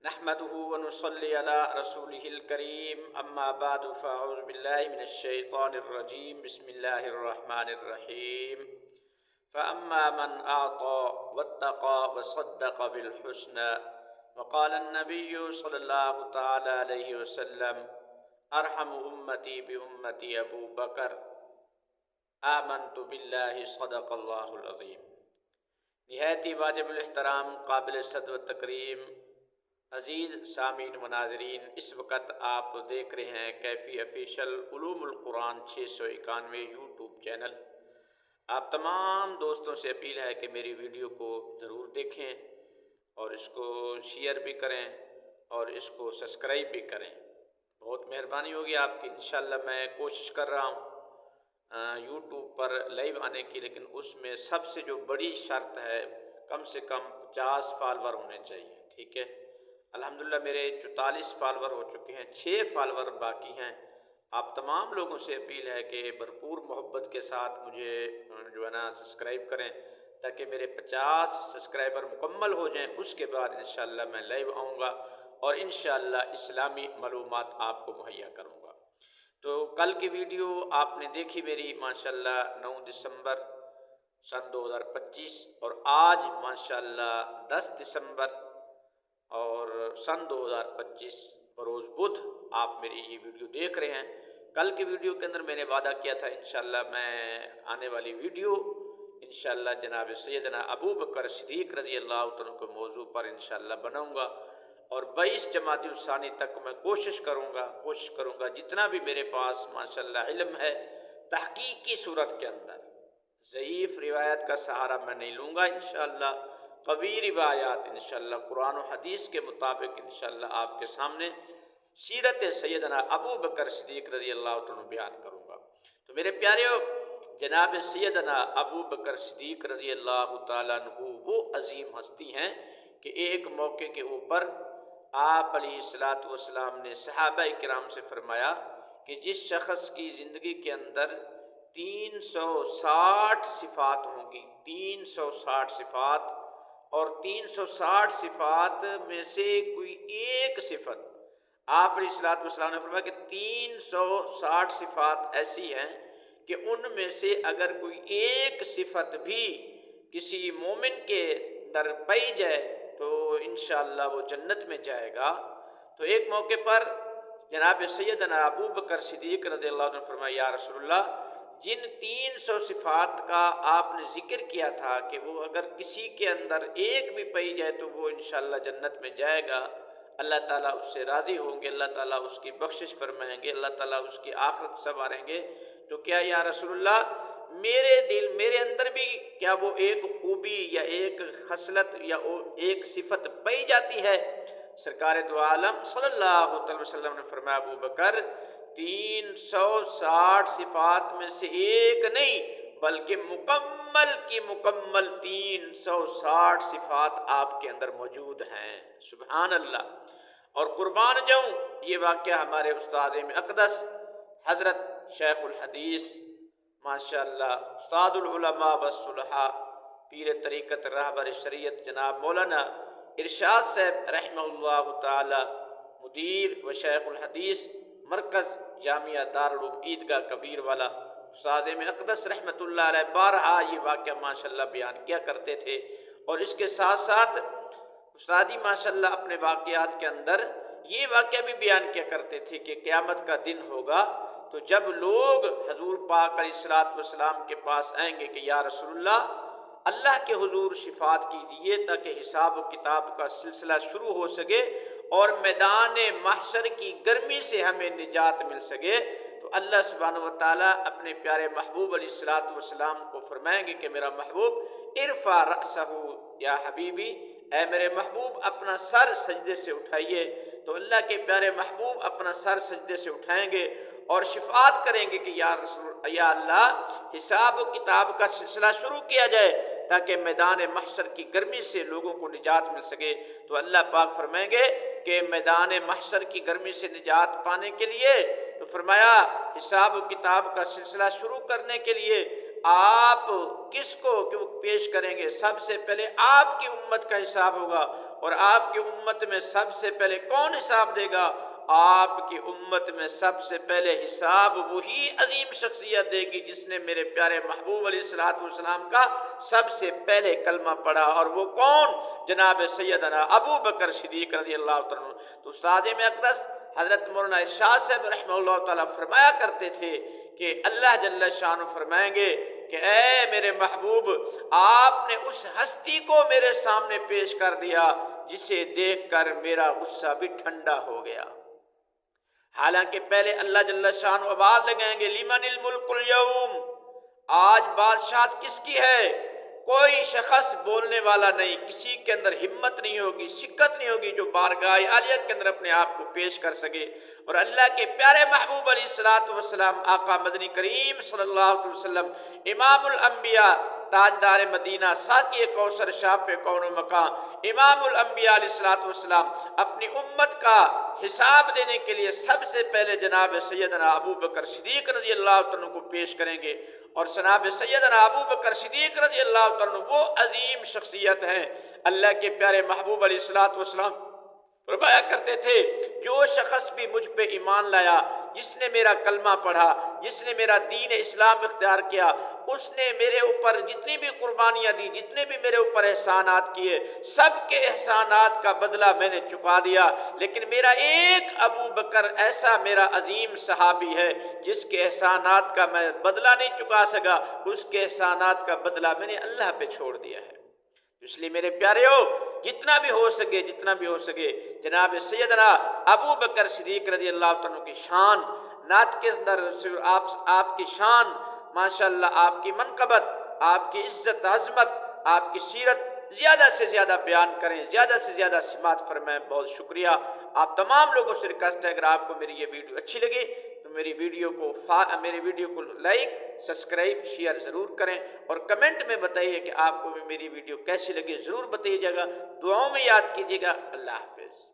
نحمده ونصلي على رسوله الكريم أما بعد فأعوذ بالله من الشيطان الرجيم بسم الله الرحمن الرحيم فأما من أعطى واتقى وصدق بالحسنى وقال النبي صلى الله تعالى عليه وسلم أرحم أمتي بأمتي أبو بكر آمنت بالله صدق الله العظيم۔ نہایت ہی واجب الاحترام، قابل صد و تکریم عزیز سامعین و ناظرین، اس وقت آپ دیکھ رہے ہیں کیفی آفیشل علوم القرآن 691 یوٹیوب چینل۔ آپ تمام دوستوں سے اپیل ہے کہ میری ویڈیو کو ضرور دیکھیں اور اس کو شیئر بھی کریں اور اس کو سبسکرائب بھی کریں، بہت مہربانی ہوگی آپ کی۔ انشاءاللہ میں کوشش کر رہا ہوں یوٹیوب پر لائیو آنے کی، لیکن اس میں سب سے جو بڑی شرط ہے کم سے کم 50 فالور ہونے چاہیے، ٹھیک ہے۔ الحمدللہ میرے 44 فالور ہو چکے ہیں، 6 فالور باقی ہیں۔ آپ تمام لوگوں سے اپیل ہے کہ بھرپور محبت کے ساتھ مجھے جو ہے نا سبسکرائب کریں، تاکہ میرے 50 سبسکرائبر مکمل ہو جائیں۔ اس کے بعد انشاءاللہ میں لائیو آؤں گا اور انشاءاللہ اسلامی معلومات آپ کو مہیا کروں گا۔ تو کل کی ویڈیو آپ نے دیکھی میری ماشاءاللہ 9 دسمبر سن 2025، اور آج ماشاءاللہ 10 دسمبر اور سن 2025 بروز بدھ آپ میری یہ ویڈیو دیکھ رہے ہیں۔ کل کی ویڈیو کے اندر میں نے وعدہ کیا تھا انشاءاللہ میں آنے والی ویڈیو انشاءاللہ جناب سیدنا ابو بکر صدیق رضی اللہ عنہ کے موضوع پر انشاءاللہ بناؤں گا، اور 22 جمادی الثانی تک میں کوشش کروں گا جتنا بھی میرے پاس ماشاءاللہ علم ہے تحقیق کی صورت کے اندر، ضعیف روایت کا سہارا میں نہیں لوں گا انشاءاللہ، قوی روایات انشاءاللہ قرآن و حدیث کے مطابق انشاءاللہ آپ کے سامنے سیرت سیدنا ابو بکر صدیق رضی اللہ عنہ بیان کروں گا۔ تو میرے پیاریو، جناب سیدنا ابو بکر صدیق رضی اللہ تعالیٰ عنہ وہ عظیم ہستی ہیں کہ ایک موقع کے اوپر آپ علیہ السلام نے صحابہ کرام سے فرمایا کہ جس شخص کی زندگی کے اندر 360 صفات ہوں گی، 360 صفات، اور 360 صفات میں سے کوئی ایک صفت، آپ علیہ السلام نے فرمایا کہ 360 صفات ایسی ہیں کہ ان میں سے اگر کوئی ایک صفت بھی کسی مومن کے اندر پائی جائے تو انشاءاللہ وہ جنت میں جائے گا۔ تو ایک موقع پر جناب سیدنا ابو بکر صدیق رضی اللہ عنہ نے فرمایا یا رسول اللہ، جن 300 صفات کا آپ نے ذکر کیا تھا کہ وہ اگر کسی کے اندر ایک بھی پائی جائے تو وہ انشاءاللہ جنت میں جائے گا، اللہ تعالیٰ اس سے راضی ہوں گے، اللہ تعالیٰ اس کی بخشش فرمائیں گے، اللہ تعالیٰ اس کی آخرت سنواریں گے۔ تو کیا یا رسول اللہ میرے اندر بھی کیا وہ ایک خوبی یا ایک خصلت یا ایک صفت پائی جاتی ہے؟ سرکار دو عالم صلی اللہ علیہ وسلم نے فرمایا ابو بکر، 360 صفات میں سے ایک نہیں بلکہ مکمل کی مکمل 360 صفات آپ کے اندر موجود ہیں۔ سبحان اللہ! اور قربان جاؤں، یہ واقعہ ہمارے استاد اقدس حضرت شیخ الحدیث ماشاءاللہ استاد العلماء والصلحاء پیر طریقت رہبر شریعت جناب مولانا ارشاد صاحب رحمہ اللہ تعالی، مدیر و شیخ الحدیث مرکز جامعہ دارالعلوم عیدگاہ کبیر والا استاد اقدس رحمۃ اللہ علیہ بارہا یہ واقعہ ماشاءاللہ بیان کیا کرتے تھے، اور اس کے ساتھ ساتھ استادی ماشاءاللہ اپنے واقعات کے اندر یہ واقعہ بھی بیان کیا کرتے تھے کہ قیامت کا دن ہوگا تو جب لوگ حضور پاک علیہ السلام کے پاس آئیں گے کہ یا رسول اللہ کے حضور شفاعت کیجیے تاکہ حساب و کتاب کا سلسلہ شروع ہو سکے اور میدان محشر کی گرمی سے ہمیں نجات مل سکے، تو اللہ سبحانہ و تعالیٰ اپنے پیارے محبوب علیہ السلام کو فرمائیں گے کہ میرا محبوب ارفع رأسہ یا حبیبی، اے میرے محبوب اپنا سر سجدے سے اٹھائیے۔ تو اللہ کے پیارے محبوب اپنا سر سجدے سے اٹھائیں گے اور شفاعت کریں گے کہ یا اللہ حساب و کتاب کا سلسلہ شروع کیا جائے تاکہ میدان محشر کی گرمی سے لوگوں کو نجات مل سکے۔ تو اللہ پاک فرمائیں گے کہ میدان محشر کی گرمی سے نجات پانے کے لیے، تو فرمایا حساب و کتاب کا سلسلہ شروع کرنے کے لیے آپ کس کو پیش کریں گے؟ سب سے پہلے آپ کی امت کا حساب ہوگا، اور آپ کی امت میں سب سے پہلے کون حساب دے گا؟ آپ کی امت میں سب سے پہلے حساب وہی عظیم شخصیت دے گی جس نے میرے پیارے محبوب علیہ الصلوۃ والسلام کا سب سے پہلے کلمہ پڑھا، اور وہ کون؟ جناب سیدنا ابو بکر صدیق رضی اللہ تعالیٰ عنہ۔ تو استاد میں اقدس حضرت مولانا ارشاد صاحب رحمہ اللہ تعالیٰ فرمایا کرتے تھے کہ اللہ جل شانہ فرمائیں گے کہ اے میرے محبوب، آپ نے اس ہستی کو میرے سامنے پیش کر دیا جسے دیکھ کر میرا غصہ بھی ٹھنڈا ہو گیا۔ حالانکہ پہلے اللہ جل شانہ آواز لگائیں گے لمن الملک اليوم، آج بادشاہت کس کی ہے؟ کوئی شخص بولنے والا نہیں، کسی کے اندر ہمت نہیں ہوگی، شکت نہیں ہوگی جو بارگاہ عالیہ کے اندر اپنے آپ کو پیش کر سکے۔ اور اللہ کے پیارے محبوب علیہ الصلوۃ والسلام آقا مدنی کریم صلی اللہ علیہ وسلم امام الانبیاء تاجدار مدینہ ساقی کوثر شافع کون و مکان امام الانبیاء علیہ الصلوۃ والسلام اپنی امت کا حساب دینے کے لیے سب سے پہلے جناب سیدنا ابو بکر صدیق رضی اللہ عنہ کو پیش کریں گے۔ اور جناب سیدنا ابو بکر صدیق رضی اللہ عنہ وہ عظیم شخصیت ہیں، اللہ کے پیارے محبوب علیہ الصلوۃ والسلام فرمایا کرتے تھے جو شخص بھی مجھ پہ ایمان لایا، جس نے میرا کلمہ پڑھا، جس نے میرا دین اسلام اختیار کیا، اس نے میرے اوپر جتنی بھی قربانیاں دی، جتنے بھی میرے اوپر احسانات کیے، سب کے احسانات کا بدلہ میں نے چکا دیا، لیکن میرا ایک ابو بکر ایسا میرا عظیم صحابی ہے جس کے احسانات کا میں بدلہ نہیں چکا سکا، اس کے احسانات کا بدلہ میں نے اللہ پہ چھوڑ دیا ہے۔ اس لیے میرے پیارےو، جتنا بھی ہو سکے جناب سیدنا ابو بکر صدیق رضی اللہ عنہ کی شان نعت کے اندر آپ کی شان ماشاءاللہ، آپ کی منقبت، آپ کی عزت عظمت، آپ کی سیرت زیادہ سے زیادہ بیان کریں، زیادہ سے زیادہ سماعت فرمائیں۔ بہت شکریہ آپ تمام لوگوں سے ریکویسٹ ہے، اگر آپ کو میری یہ ویڈیو اچھی لگی تو میری ویڈیو کو لائک، سبسکرائب، شیئر ضرور کریں، اور کمنٹ میں بتائیے کہ آپ کو میری ویڈیو کیسی لگی، ضرور بتائیے گا۔ دعاؤں میں یاد کیجیے گا۔ اللہ حافظ۔